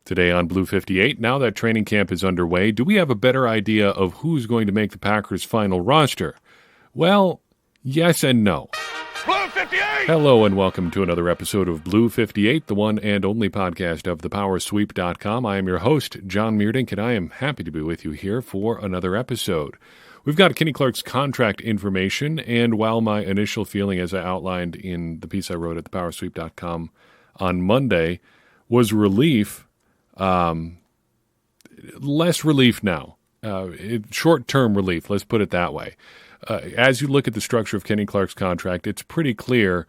Today on Blue 58, now that training camp is underway, do we have a better idea of who's going to make the Packers' final roster? Well, yes and no. Blue 58! Hello and welcome to another episode of Blue 58, the one and only podcast of thepowersweep.com. I am your host, John Meerdink, and I am happy to be with you here for another episode. We've got Kenny Clark's contract information, and while my initial feeling, as I outlined in the piece I wrote at thepowersweep.com on Monday, was relief, less relief now. Short-term relief, let's put it that way. As you look at the structure of Kenny Clark's contract, it's pretty clear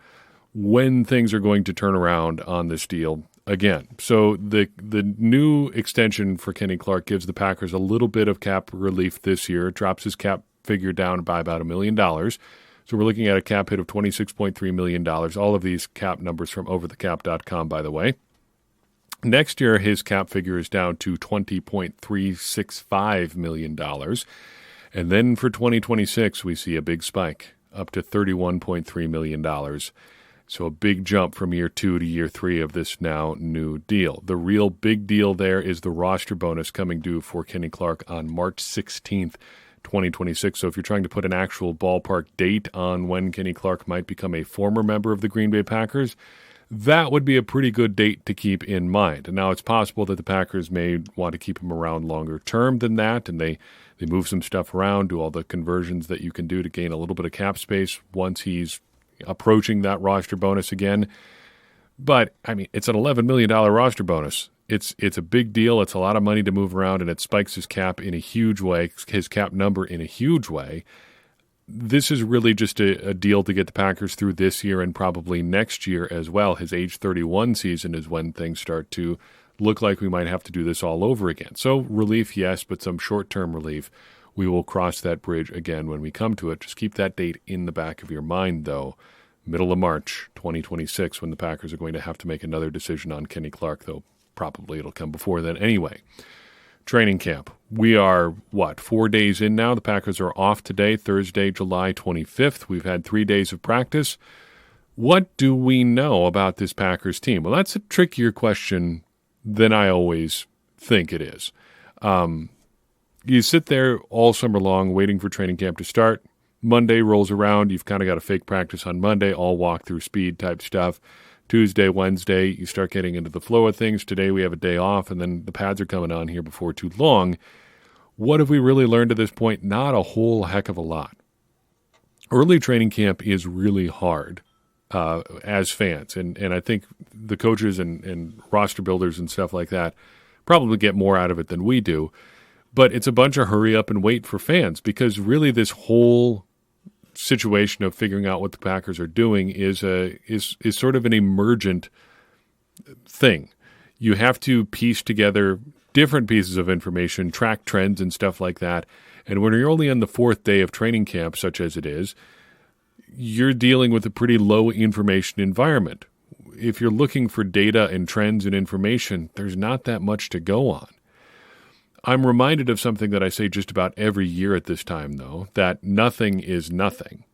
when things are going to turn around on this deal again. So the new extension for Kenny Clark gives the Packers a little bit of cap relief this year. It drops his cap figure down by about $1 million. So we're looking at a cap hit of $26.3 million. All of these cap numbers from overthecap.com, by the way. Next year, his cap figure is down to $20.365 million. And then for 2026, we see a big spike up to $31.3 million. So a big jump from year 2 to year 3 of this now new deal. The real big deal there is the roster bonus coming due for Kenny Clark on March 16th, 2026. So if you're trying to put an actual ballpark date on when Kenny Clark might become a former member of the Green Bay Packers, that would be a pretty good date to keep in mind. And now it's possible that the Packers may want to keep him around longer term than that, and they move some stuff around, do all the conversions that you can do to gain a little bit of cap space once he's approaching that roster bonus again. But, I mean, it's an $11 million roster bonus. It's a big deal. It's a lot of money to move around, and it spikes his cap in a huge way, his cap number in a huge way. This is really just a deal to get the Packers through this year and probably next year as well. His age 31 season is when things start to look like we might have to do this all over again. So relief, yes, but some short-term relief. We will cross that bridge again when we come to it. Just keep that date in the back of your mind, though. Middle of March 2026, when the Packers are going to have to make another decision on Kenny Clark, though probably it'll come before then anyway. Training camp. We are, 4 days in now? The Packers are off today, Thursday, July 25th. We've had 3 days of practice. What do we know about this Packers team? Well, that's a trickier question than I always think it is. You sit there all summer long waiting for training camp to start. Monday rolls around. You've kind of got a fake practice on Monday, all walk-through speed type stuff. Tuesday, Wednesday, you start getting into the flow of things. Today we have a day off, and then the pads are coming on here before too long. What have we really learned to this point? Not a whole heck of a lot. Early training camp is really hard as fans, and I think the coaches and roster builders and stuff like that probably get more out of it than we do. But it's a bunch of hurry up and wait for fans, because really this whole situation of figuring out what the Packers are doing is sort of an emergent thing. You have to piece together different pieces of information, track trends and stuff like that. And when you're only on the 4th day of training camp, such as it is, you're dealing with a pretty low information environment. If you're looking for data and trends and information, there's not that much to go on. I'm reminded of something that I say just about every year at this time, though, that nothing is nothing.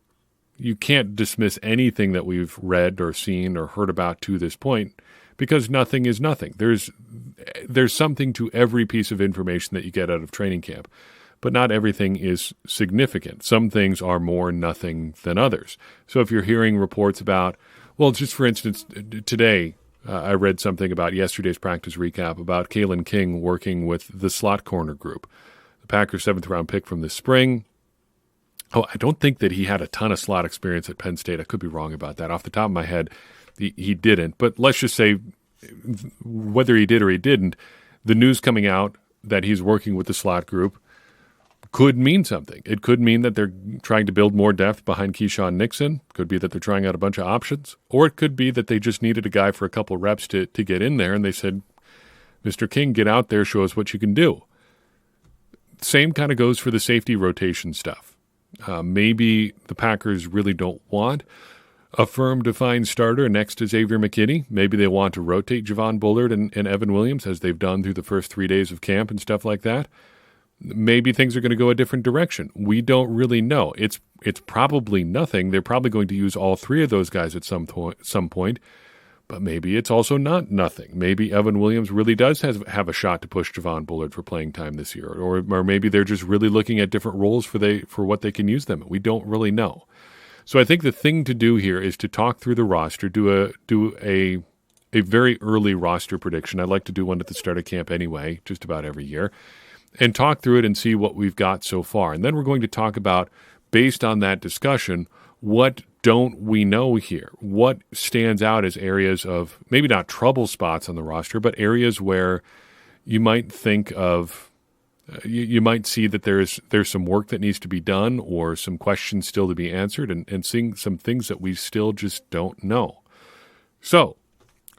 You can't dismiss anything that we've read or seen or heard about to this point, because nothing is nothing. There's something to every piece of information that you get out of training camp, but not everything is significant. Some things are more nothing than others. So if you're hearing reports about, well, just for instance, today, I read something about yesterday's practice recap about Kalen King working with the slot corner group, the Packers' 7th-round pick from this spring. Oh, I don't think that he had a ton of slot experience at Penn State. I could be wrong about that. Off the top of my head, he didn't. But let's just say whether he did or he didn't, the news coming out that he's working with the slot group could mean something. It could mean that they're trying to build more depth behind Keyshawn Nixon. Could be that they're trying out a bunch of options. Or it could be that they just needed a guy for a couple reps to get in there, and they said, Mr. King, get out there, show us what you can do. Same kind of goes for the safety rotation stuff. Maybe the Packers really don't want a firm, defined starter next to Xavier McKinney. Maybe they want to rotate Javon Bullard and Evan Williams, as they've done through the first 3 days of camp and stuff like that. Maybe things are going to go a different direction. We don't really know. It's probably nothing. They're probably going to use all 3 of those guys at some point. But maybe it's also not nothing. Maybe Evan Williams really does have a shot to push Javon Bullard for playing time this year. Or maybe they're just really looking at different roles for what they can use them. We don't really know. So I think the thing to do here is to talk through the roster, do a very early roster prediction. I like to do one at the start of camp anyway, just about every year, and talk through it and see what we've got so far. And then we're going to talk about, based on that discussion, what don't we know here? What stands out as areas of maybe not trouble spots on the roster, but areas where you might think of, you might see that there's some work that needs to be done or some questions still to be answered, and seeing some things that we still just don't know. So,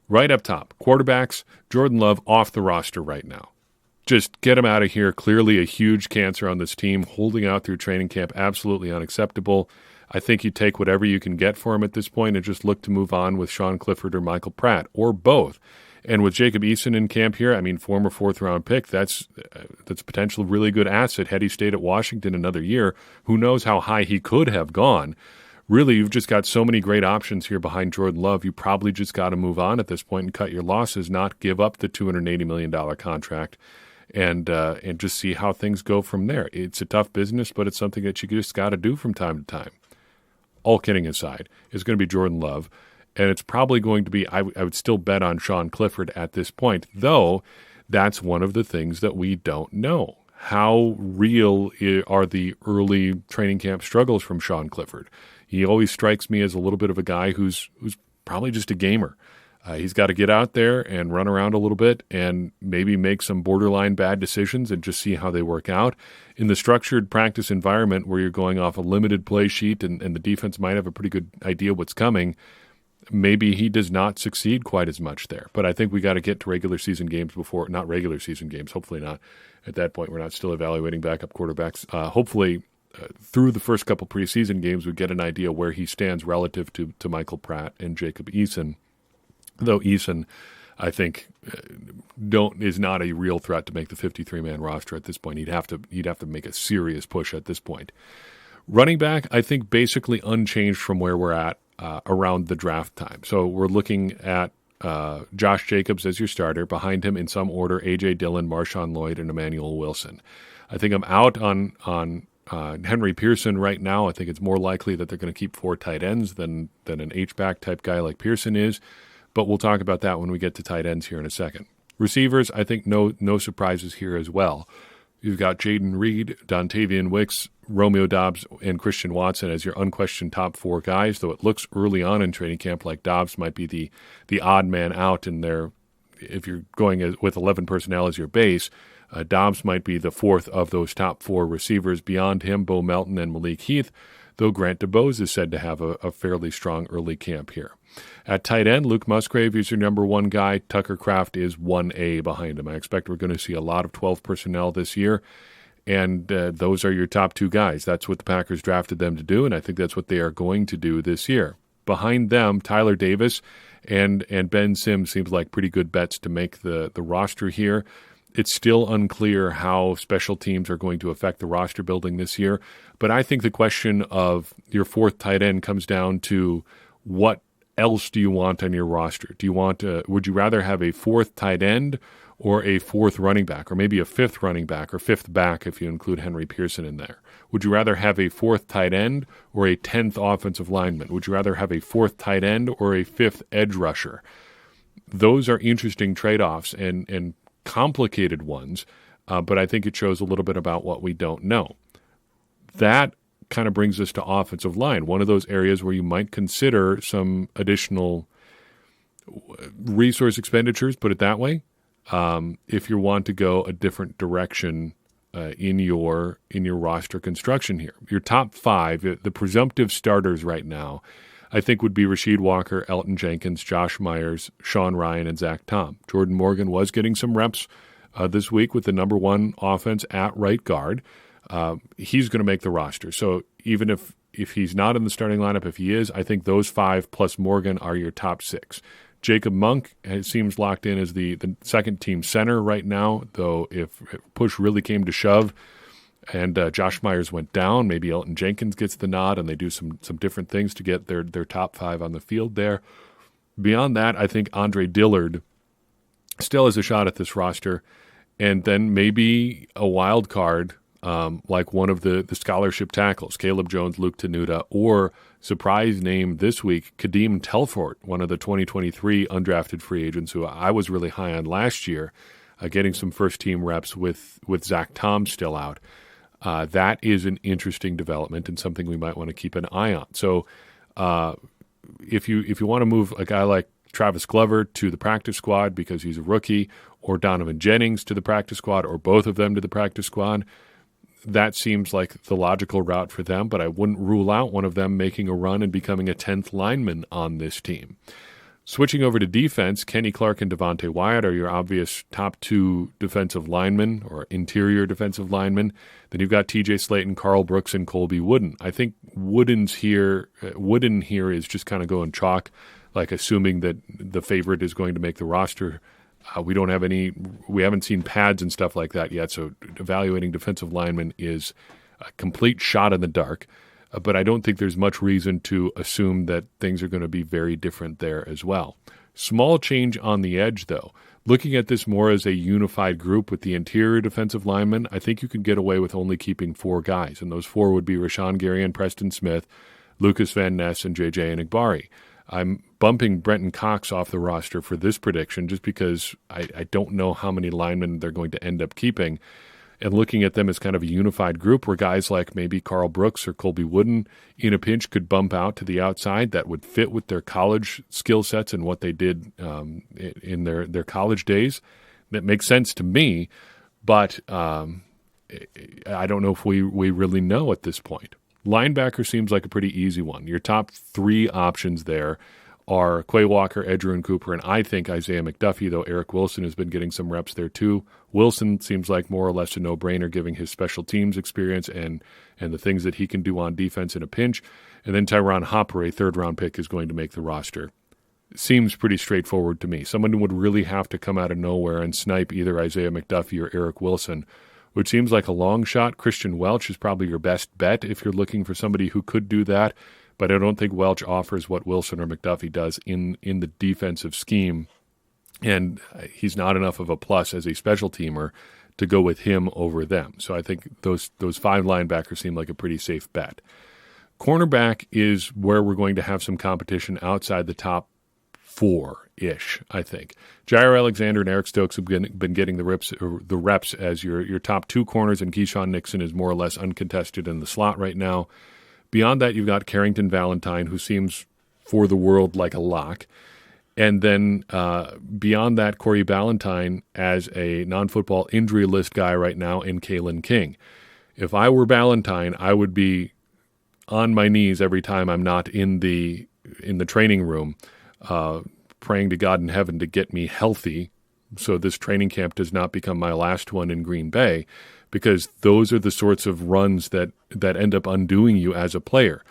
right up top, quarterbacks, Jordan Love off the roster right now. Just get him out of here. Clearly a huge cancer on this team, holding out through training camp, absolutely unacceptable. I think you take whatever you can get for him at this point and just look to move on with Sean Clifford or Michael Pratt, or both. And with Jacob Eason in camp here, I mean, former fourth-round pick, that's a potential really good asset. Had he stayed at Washington another year, who knows how high he could have gone. Really, you've just got so many great options here behind Jordan Love. You probably just got to move on at this point and cut your losses, not give up the $280 million contract, and just see how things go from there. It's a tough business, but it's something that you just got to do from time to time. All kidding aside, it's going to be Jordan Love, and it's probably going to be, I would still bet on Sean Clifford at this point, though that's one of the things that we don't know. How real are the early training camp struggles from Sean Clifford? He always strikes me as a little bit of a guy who's probably just a gamer. He's got to get out there and run around a little bit and maybe make some borderline bad decisions and just see how they work out. In the structured practice environment where you're going off a limited play sheet and the defense might have a pretty good idea what's coming, maybe he does not succeed quite as much there. But I think we got to get to regular season games before, not regular season games, hopefully not. At that point, we're not still evaluating backup quarterbacks. Hopefully, through the first couple preseason games, we get an idea where he stands relative to Michael Pratt and Jacob Eason. Though Eason, I think, is not a real threat to make the 53-man roster at this point. He'd have to make a serious push at this point. Running back, I think, basically unchanged from where we're at around the draft time. So we're looking at Josh Jacobs as your starter. Behind him, in some order, A.J. Dillon, Marshawn Lloyd, and Emmanuel Wilson. I think I'm out on Henry Pearson right now. I think it's more likely that they're going to keep 4 tight ends than an H-back type guy like Pearson is. But we'll talk about that when we get to tight ends here in a second. Receivers, I think no surprises here as well. You've got Jaden Reed, Dontavian Wicks, Romeo Doubs, and Christian Watson as your unquestioned top 4 guys, though it looks early on in training camp like Doubs might be the odd man out in there. If you're going with 11 personnel as your base, Doubs might be the 4th of those top 4 receivers. Beyond him, Bo Melton and Malik Heath, though Grant DuBose is said to have a fairly strong early camp here. At tight end, Luke Musgrave is your number 1 guy. Tucker Kraft is 1A behind him. I expect we're going to see a lot of 12 personnel this year, and those are your top 2 guys. That's what the Packers drafted them to do, and I think that's what they are going to do this year. Behind them, Tyler Davis and Ben Sims seems like pretty good bets to make the roster here. It's still unclear how special teams are going to affect the roster building this year, but I think the question of your 4th tight end comes down to what else do you want on your roster? Do you want would you rather have a 4th tight end or a 4th running back, or maybe a 5th running back or 5th back if you include Henry Pearson in there? Would you rather have a 4th tight end or a 10th offensive lineman? Would you rather have a 4th tight end or a 5th edge rusher? Those are interesting trade-offs and complicated ones, but I think it shows a little bit about what we don't know. That kind of brings us to offensive line, one of those areas where you might consider some additional resource expenditures, put it that way, if you want to go a different direction in your roster construction here. Your top 5, the presumptive starters right now, I think would be Rasheed Walker, Elton Jenkins, Josh Myers, Sean Ryan, and Zach Tom. Jordan Morgan was getting some reps this week with the number 1 offense at right guard. He's going to make the roster. So even if he's not in the starting lineup, if he is, I think those 5 plus Morgan are your top 6. Jacob Monk seems locked in as the second team center right now, though if push really came to shove and Josh Myers went down, maybe Elton Jenkins gets the nod and they do some different things to get their top 5 on the field there. Beyond that, I think Andre Dillard still has a shot at this roster, and then maybe a wild card like one of the scholarship tackles, Caleb Jones, Luke Tenuta, or surprise name this week, Kadeem Telfort, one of the 2023 undrafted free agents who I was really high on last year, getting some first-team reps with Zach Tom still out. That is an interesting development and something we might want to keep an eye on. So if you want to move a guy like Travis Glover to the practice squad because he's a rookie, or Donovan Jennings to the practice squad, or both of them to the practice squad, that seems like the logical route for them, but I wouldn't rule out one of them making a run and becoming a 10th lineman on this team. Switching over to defense, Kenny Clark and Devontae Wyatt are your obvious top two defensive linemen or interior defensive linemen. Then you've got TJ Slayton, Carl Brooks, and Colby Wooden. I think Wooden here is just kind of going chalk, like assuming that the favorite is going to make the roster. We haven't seen pads and stuff like that yet, so evaluating defensive linemen is a complete shot in the dark. But I don't think there's much reason to assume that things are going to be very different there as well. Small change on the edge, though. Looking at this more as a unified group with the interior defensive linemen, I think you could get away with only keeping 4 guys, and those 4 would be Rashawn Gary and Preston Smith, Lucas Van Ness, and J.J. Enagbari. I'm bumping Brenton Cox off the roster for this prediction just because I don't know how many linemen they're going to end up keeping. And looking at them as kind of a unified group where guys like maybe Carl Brooks or Colby Wooden in a pinch could bump out to the outside that would fit with their college skill sets and what they did in their college days. That makes sense to me, but I don't know if we really know at this point. Linebacker seems like a pretty easy one. Your top 3 options there are Quay Walker, Edgerrin Cooper, and I think Isaiah McDuffie, though Eric Wilson has been getting some reps there too. Wilson seems like more or less a no-brainer given his special teams experience and the things that he can do on defense in a pinch. And then Tyron Hopper, a third-round pick, is going to make the roster. Seems pretty straightforward to me. Someone would really have to come out of nowhere and snipe either Isaiah McDuffie or Eric Wilson, which seems like a long shot. Christian Welch is probably your best bet if you're looking for somebody who could do that, but I don't think Welch offers what Wilson or McDuffie does in the defensive scheme, and he's not enough of a plus as a special teamer to go with him over them. So I think those 5 linebackers seem like a pretty safe bet. Cornerback is where we're going to have some competition outside the top 4-ish, I think. Jair Alexander and Eric Stokes have been getting the reps as your top 2 corners, and Keyshawn Nixon is more or less uncontested in the slot right now. Beyond that, you've got Carrington Valentine, who seems for the world like a lock. And then beyond that, Corey Ballantyne as a non-football injury list guy right now, and Kalen King. If I were Ballantyne, I would be on my knees every time I'm not in the training room, praying to God in heaven to get me healthy so this training camp does not become my last one in Green Bay, because those are the sorts of runs that end up undoing you as a player.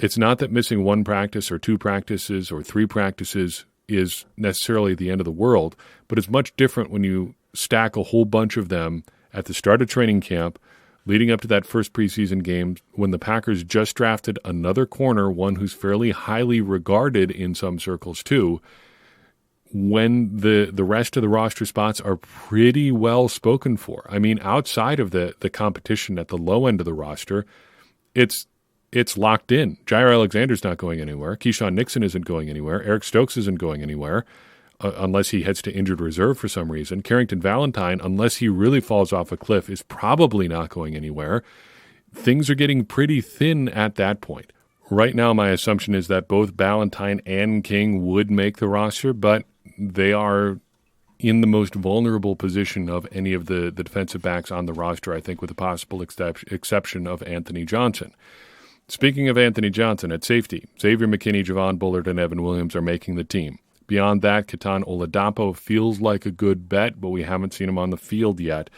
It's not that missing 1 practice or 2 practices or 3 practices is necessarily the end of the world, but it's much different when you stack a whole bunch of them at the start of training camp, leading up to that first preseason game when the Packers just drafted another corner, one who's fairly highly regarded in some circles too, when the rest of the roster spots are pretty well spoken for. I mean, outside of the competition at the low end of the roster, it's locked in. Jair Alexander's not going anywhere. Keyshawn Nixon isn't going anywhere. Eric Stokes isn't going anywhere unless he heads to injured reserve for some reason. Carrington Valentine, unless he really falls off a cliff, is probably not going anywhere. Things are getting pretty thin at that point. Right now, my assumption is that both Valentine and King would make the roster, but they are in the most vulnerable position of any of the defensive backs on the roster, I think, with the possible exception of Anthony Johnson. Speaking of Anthony Johnson, at safety, Xavier McKinney, Javon Bullard, and Evan Williams are making the team. Beyond that, Ketan Oladapo feels like a good bet, but we haven't seen him on the field yet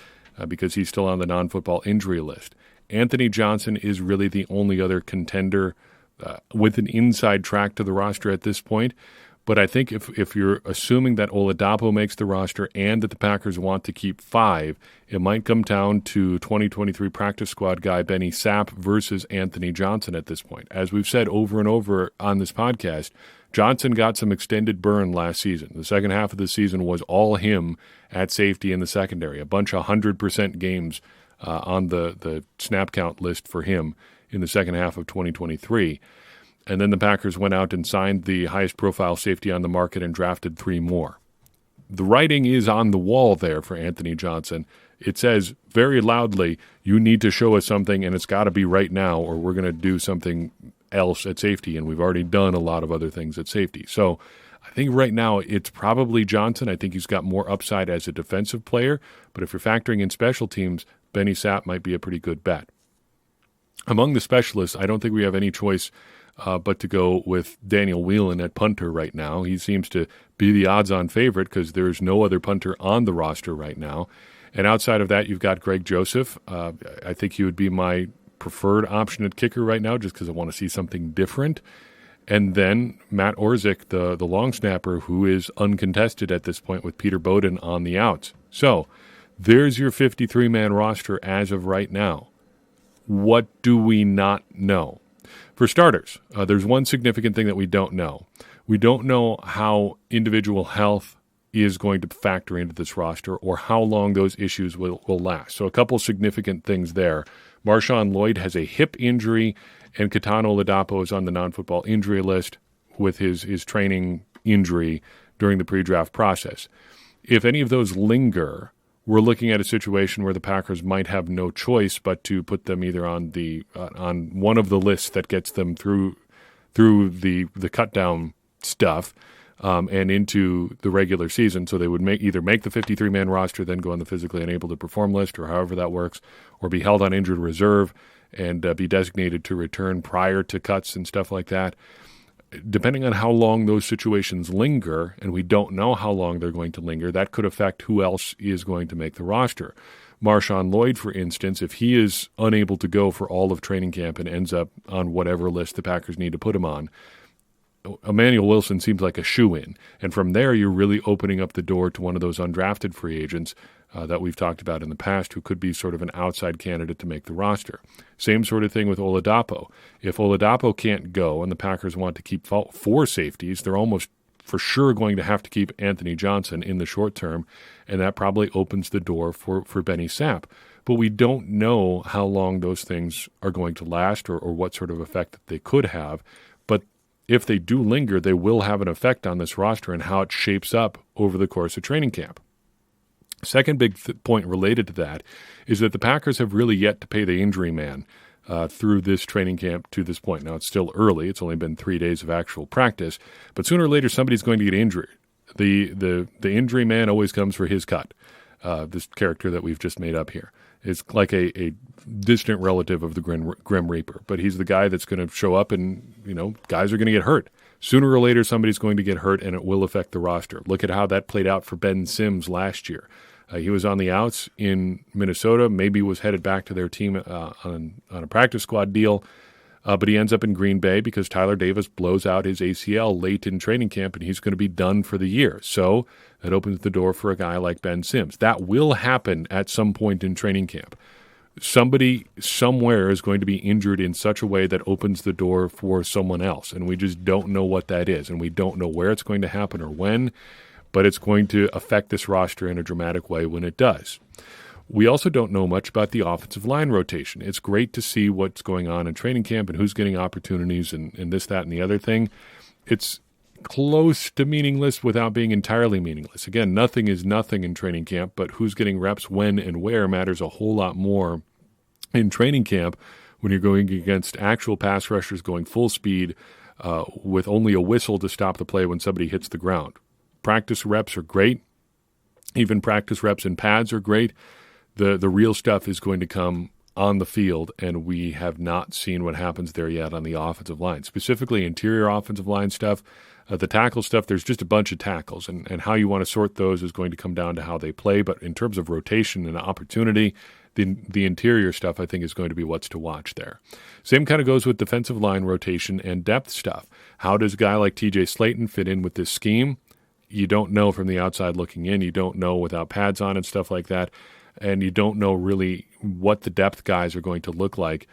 because he's still on the non-football injury list. Anthony Johnson is really the only other contender with an inside track to the roster at this point. But I think if you're assuming that Oladapo makes the roster and that the Packers want to keep 5, it might come down to 2023 practice squad guy Benny Sapp versus Anthony Johnson at this point. As we've said over and over on this podcast, Johnson got some extended burn last season. The second half of the season was all him at safety in the secondary, a bunch of 100% games on the snap count list for him in the second half of 2023. And then the Packers went out and signed the highest profile safety on the market and drafted 3 more. The writing is on the wall there for Anthony Johnson. It says very loudly, you need to show us something, and it's got to be right now, or we're going to do something else at safety, and we've already done a lot of other things at safety. So I think right now it's probably Johnson. I think he's got more upside as a defensive player, but if you're factoring in special teams, Benny Sapp might be a pretty good bet. Among the specialists, I don't think we have any choice but to go with Daniel Whelan at punter right now. He seems to be the odds-on favorite because there's no other punter on the roster right now. And outside of that, you've got Greg Joseph. I think he would be my preferred option at kicker right now just because I want to see something different. And then Matt Orzik, the long snapper, who is uncontested at this point with Peter Bowden on the outs. So there's your 53-man roster as of right now. What do we not know? For starters, there's one significant thing that we don't know. We don't know how individual health is going to factor into this roster or how long those issues will last. So a couple significant things there. Marshawn Lloyd has a hip injury, and Kitano Oladapo is on the non-football injury list with his training injury during the pre-draft process. If any of those linger, we're looking at a situation where the Packers might have no choice but to put them either on the on one of the lists that gets them through the cut down stuff and into the regular season. So they would either make the 53-man roster, then go on the physically unable to perform list, or however that works, or be held on injured reserve and be designated to return prior to cuts and stuff like that. Depending on how long those situations linger, and we don't know how long they're going to linger, that could affect who else is going to make the roster. Marshawn Lloyd, for instance, if he is unable to go for all of training camp and ends up on whatever list the Packers need to put him on, Emmanuel Wilson seems like a shoo-in. And from there, you're really opening up the door to one of those undrafted free agents that we've talked about in the past who could be sort of an outside candidate to make the roster. Same sort of thing with Oladapo. If Oladapo can't go and the Packers want to keep 4 safeties, they're almost for sure going to have to keep Anthony Johnson in the short term, and that probably opens the door for Benny Sapp. But we don't know how long those things are going to last or what sort of effect that they could have. But if they do linger, they will have an effect on this roster and how it shapes up over the course of training camp. Second big point related to that is that the Packers have really yet to pay the injury man through this training camp to this point. Now, it's still early. It's only been 3 days of actual practice. But sooner or later, somebody's going to get injured. The injury man always comes for his cut, this character that we've just made up here. It's like a distant relative of the Grim Reaper. But he's the guy that's going to show up and, guys are going to get hurt. Sooner or later, somebody's going to get hurt, and it will affect the roster. Look at how that played out for Ben Sims last year. He was on the outs in Minnesota, maybe was headed back to their team on a practice squad deal, but he ends up in Green Bay because Tyler Davis blows out his ACL late in training camp, and he's going to be done for the year. So that opens the door for a guy like Ben Sims. That will happen at some point in training camp. Somebody somewhere is going to be injured in such a way that opens the door for someone else, and we just don't know what that is, and we don't know where it's going to happen or when, but it's going to affect this roster in a dramatic way when it does. We also don't know much about the offensive line rotation. It's great to see what's going on in training camp and who's getting opportunities and this, that, and the other thing. It's close to meaningless without being entirely meaningless. Again, nothing is nothing in training camp, but who's getting reps when and where matters a whole lot more in training camp when you're going against actual pass rushers going full speed with only a whistle to stop the play when somebody hits the ground. Practice reps are great. Even practice reps in pads are great. The real stuff is going to come on the field, and we have not seen what happens there yet on the offensive line. Specifically, interior offensive line stuff, the tackle stuff, there's just a bunch of tackles, and how you want to sort those is going to come down to how they play. But in terms of rotation and opportunity, the interior stuff, I think, is going to be what's to watch there. Same kind of goes with defensive line rotation and depth stuff. How does a guy like TJ Slaton fit in with this scheme? You don't know from the outside looking in. You don't know without pads on and stuff like that. And you don't know really what the depth guys are going to look like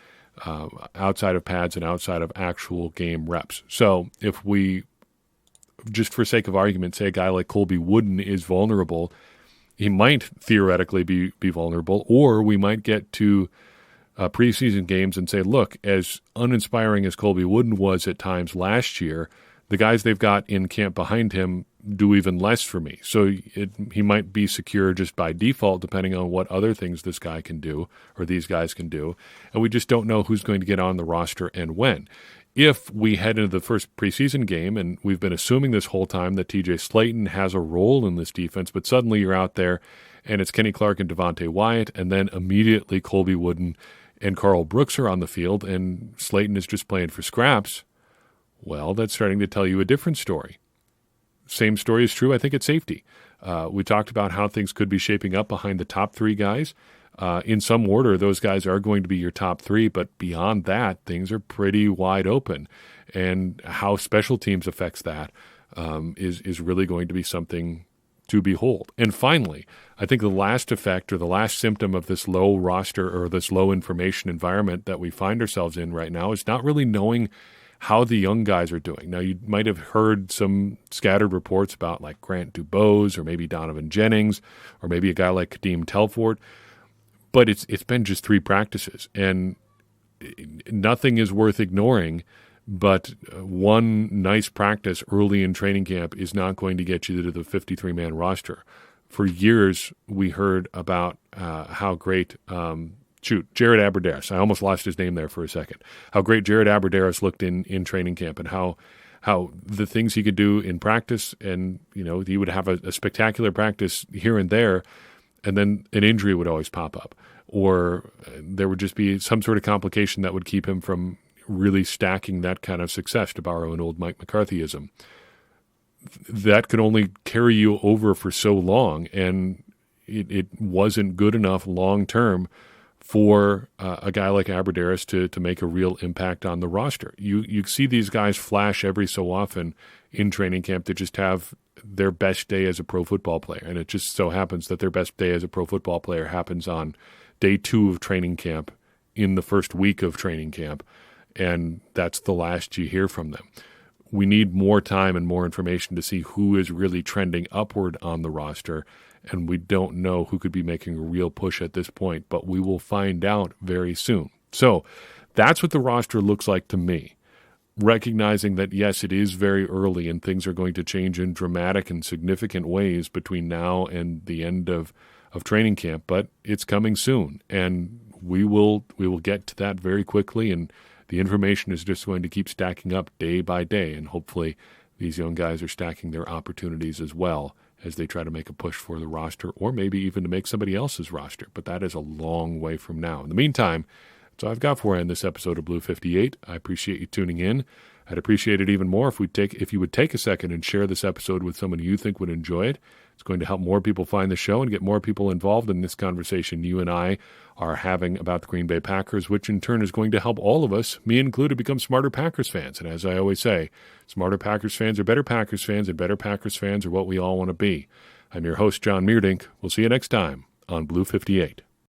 outside of pads and outside of actual game reps. So if we just for sake of argument, say a guy like Colby Wooden is vulnerable, he might theoretically be vulnerable, or we might get to preseason games and say, look, as uninspiring as Colby Wooden was at times last year, the guys they've got in camp behind him do even less for me. So he might be secure just by default, depending on what other things this guy can do or these guys can do. And we just don't know who's going to get on the roster and when. If we head into the first preseason game, and we've been assuming this whole time that TJ Slaton has a role in this defense, but suddenly you're out there and it's Kenny Clark and Devontae Wyatt, and then immediately Colby Wooden and Carl Brooks are on the field, and Slaton is just playing for scraps, well, that's starting to tell you a different story. Same story is true, I think, at safety. We talked about how things could be shaping up behind the top three guys. In some order, those guys are going to be your top three, but beyond that, things are pretty wide open. And how special teams affects that is really going to be something to behold. And finally, I think the last effect or the last symptom of this low roster or this low information environment that we find ourselves in right now is not really knowing how the young guys are doing. Now, you might have heard some scattered reports about like Grant Dubose or maybe Donovan Jennings or maybe a guy like Kadeem Telfort, but it's been just 3 practices, and nothing is worth ignoring. But one nice practice early in training camp is not going to get you to the 53-man roster. For years, we heard about how great Jared Abbrederis. I almost lost his name there for a second. How great Jared Abbrederis looked in training camp, and how the things he could do in practice, and he would have a spectacular practice here and there, and then an injury would always pop up, or there would just be some sort of complication that would keep him from really stacking that kind of success, to borrow an old Mike McCarthyism. That could only carry you over for so long, and it wasn't good enough long-term for a guy like Abbrederis to make a real impact on the roster. You see these guys flash every so often in training camp to just have their best day as a pro football player, and it just so happens that their best day as a pro football player happens on day 2 of training camp in the first week of training camp, and that's the last you hear from them. We need more time and more information to see who is really trending upward on the roster, and we don't know who could be making a real push at this point, but we will find out very soon. So that's what the roster looks like to me, recognizing that, yes, it is very early and things are going to change in dramatic and significant ways between now and the end of training camp, but it's coming soon, and we will get to that very quickly, and the information is just going to keep stacking up day by day, and hopefully these young guys are stacking their opportunities as well as they try to make a push for the roster, or maybe even to make somebody else's roster, but that is a long way from now. In the meantime, that's all I've got for you in this episode of Blue 58. I appreciate you tuning in. I'd appreciate it even more if you would take a second and share this episode with someone you think would enjoy it. It's going to help more people find the show and get more people involved in this conversation you and I are having about the Green Bay Packers, which in turn is going to help all of us, me included, become smarter Packers fans. And as I always say, smarter Packers fans are better Packers fans, and better Packers fans are what we all want to be. I'm your host, John Meerdink. We'll see you next time on Blue 58.